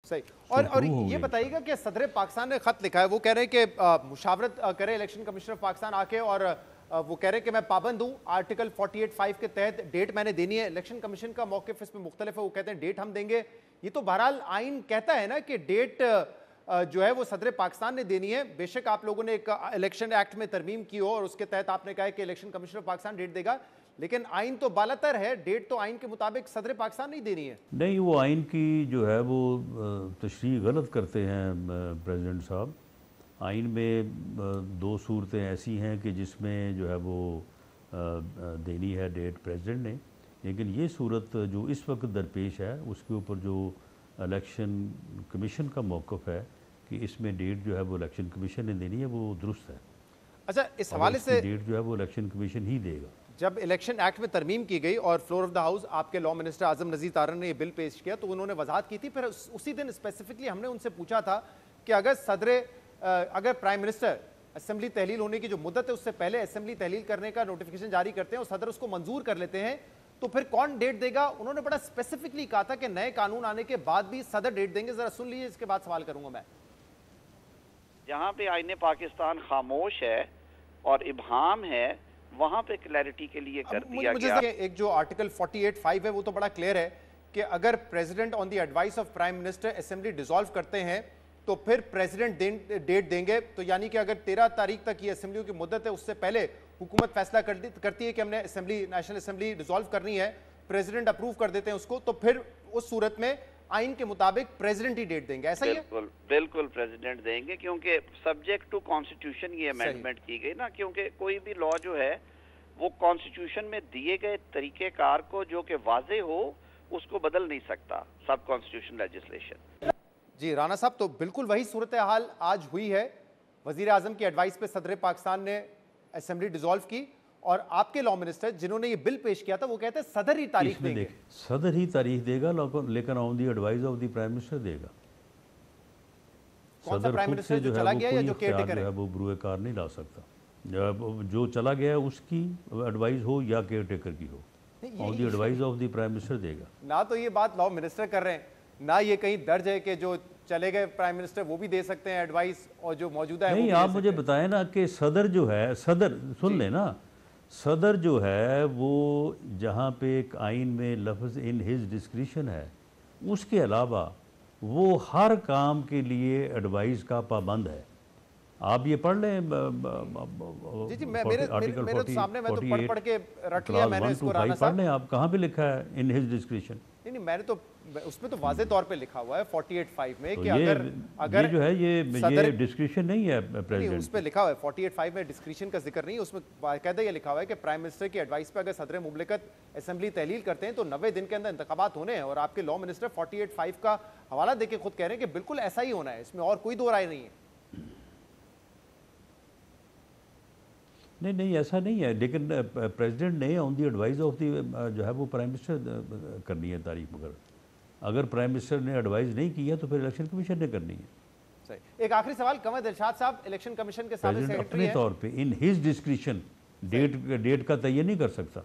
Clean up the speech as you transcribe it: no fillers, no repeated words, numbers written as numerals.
सही। सो और प्रूव हो ये गई। बताइएगा कि सदर पाकिस्तान ने खत लिखा है, वो कह रहे हैं कि मुशावरत करे इलेक्शन कमिश्नर ऑफ पाकिस्तान आके, और वो कह रहे हैं कि मैं पाबंद हूँ, आर्टिकल 48(5) के तहत डेट मैंने देनी है। इलेक्शन कमीशन का मौक़िफ़ इसमें मुख्तलिफ है, वो कहते हैं डेट हम देंगे। ये तो बहरहाल आइन कहता है ना कि डेट जो है वो सदर पाकिस्तान ने देनी है। बेशक आप लोगों ने एक इलेक्शन एक्ट में तरमीम की हो और उसके तहत आपने कहा है कि election commissioner of Pakistan date देगा, लेकिन आइन तो बालातर है, डेट तो आइन के मुताबिक सदर पाकिस्तान नहीं देनी है। नहीं, वो आइन की जो है वो तशरीह गलत करते हैं प्रेसिडेंट साहब। आइन में दो सूरतें ऐसी हैं कि जिसमें जो है वो देनी है डेट प्रेसिडेंट ने, लेकिन ये सूरत जो इस वक्त दरपेश है उसके ऊपर जो इलेक्शन कमीशन का मौक़िफ़ है कि इसमें डेट जो है वो इलेक्शन कमीशन ने देनी है, वो दुरुस्त है। अच्छा, इस और हवाले इसकी से डेट जो है वो इलेक्शन कमीशन ही देगा। जब इलेक्शन एक्ट में तरमीम की गई और फ्लोर ऑफ द हाउस आपके लॉ मिनिस्टर आजम नज़ीर तारन ने ये बिल पेश किया, तो उन्होंने वजाहत की थी। फिर उसी दिन स्पेसिफिकली हमने उनसे पूछा था कि अगर प्राइम मिनिस्टर असेंबली तहलील होने की जो मुद्दत है उससे पहले असेंबली तहलील करने का नोटिफिकेशन जारी करते हैं और सदर उसको मंजूर कर लेते हैं, तो फिर कौन डेट देगा। उन्होंने बड़ा स्पेसिफिकली कहा था कि नए कानून आने के बाद भी सदर डेट देंगे। जरा सुन लीजिए, इसके बाद सवाल करूंगा मैं। जहाँ पे आईने पाकिस्तान खामोश है और इब्हाम है, वहाँ पे क्लैरिटी के लिए कर दिया मुझे गया। एक जो आर्टिकल 48(5) है वो तो बड़ा क्लियर है कि अगर president on the advice of prime minister assembly dissolve करते हैं तो फिर प्रेसिडेंट डेट देंगे। तो यानी कि अगर 13 तारीख तक ये असेंबली की मुद्दत है, उससे पहले हुकूमत फैसला करती है कि हमने नेशनल असेंबली डिसॉल्व करनी है, प्रेसिडेंट अप्रूव कर देते हैं उसको, तो फिर उस सूरत में आइन के मुताबिक प्रेसिडेंट ही डेट देंगे। ऐसा ही है? बिल्कुल बिल्कुल प्रेसिडेंट देंगे, क्योंकि सब्जेक्ट टू कॉन्स्टिट्यूशन ये अमेंडमेंट की गई ना, क्योंकि कोई भी लॉ जो है वो कॉन्स्टिट्यूशन में दिए गए तरीकेकार को जो कि वाजे हो उसको बदल नहीं सकता सब कॉन्स्टिट्यूशन लेजिस्लेशन। जी राना साहब, तो बिल्कुल वही सूरत हाल आज हुई है। वजीर आजम की एडवाइस पे सदर पाकिस्तान ने असेंबली डिसॉल्व की और आपके लॉ मिनिस्टर जिन्होंने ये बिल पेश किया था वो कहते हैं सदर ही तारीख देंगे। सदर ही तारीख देगा, लेकिन on the advice of the prime minister देगा। कौन सा प्राइम मिनिस्टर जो चला गया या जो केयरटेकर है? वो बुरुए कार नहीं ला सकता। जो चला गया है उसकी एडवाइस हो या केयरटेकर की हो, on the advice of the prime minister देगा। ना तो ये बात लॉ मिनिस्टर कर रहे हैं, ना ये कहीं दर्ज है कि जो चले गए प्राइम मिनिस्टर वो भी दे सकते हैं एडवाइस, और जो मौजूदा है नहीं, आप मुझे बताएं ना कि सदर जो है, सदर सुन लेना, सदर जो है वो जहाँ पे एक आइन में लफ्ज़ इन हिज डिस्क्रिशन है, उसके अलावा वो हर काम के लिए एडवाइस का पाबंद है। आप ये पढ़ लें जी जी, मेरे सामने, मैं तो पढ़ के रख लिया मैंने इसको। राना साहब पढ़ लें आप, कहाँ पे लिखा है इन हिज डिस्क्रिशन? नहीं, मैंने तो उसमें तो वाज़े तौर पे लिखा हुआ है 48(5) में तो कि अगर जो है ये डिस्क्रिशन नहीं है प्रेसिडेंट, उस पे लिखा हुआ है 48(5) में डिस्क्रिशन का जिक्र नहीं है। उसमें बाकायदा ये लिखा हुआ है कि प्राइम मिनिस्टर की एडवाइस पे अगर सदर मुमलिकत असेंबली तहलील करते हैं तो 90 दिन के अंदर इंतखाबात होने हैं। और आपके लॉ मिनिस्टर 48(5) का हवाला देके खुद कह रहे हैं कि बिल्कुल ऐसा ही होना है, इसमें और कोई दो राय नहीं है। नहीं ऐसा नहीं है, लेकिन प्रेसिडेंट ने on the advice of the जो है वो प्राइम मिनिस्टर करनी है तारीख। मगर अगर प्राइम मिनिस्टर ने एडवाइस नहीं किया तो फिर इलेक्शन कमीशन ने करनी है। सही। एक आखिरी सवाल, कंवर दिलशाद साहब इलेक्शन कमीशन के साबिक़ सेक्रेटरी अपने तौर पे इन हिज डिस्क्रिशन डेट का तयन नहीं कर सकता।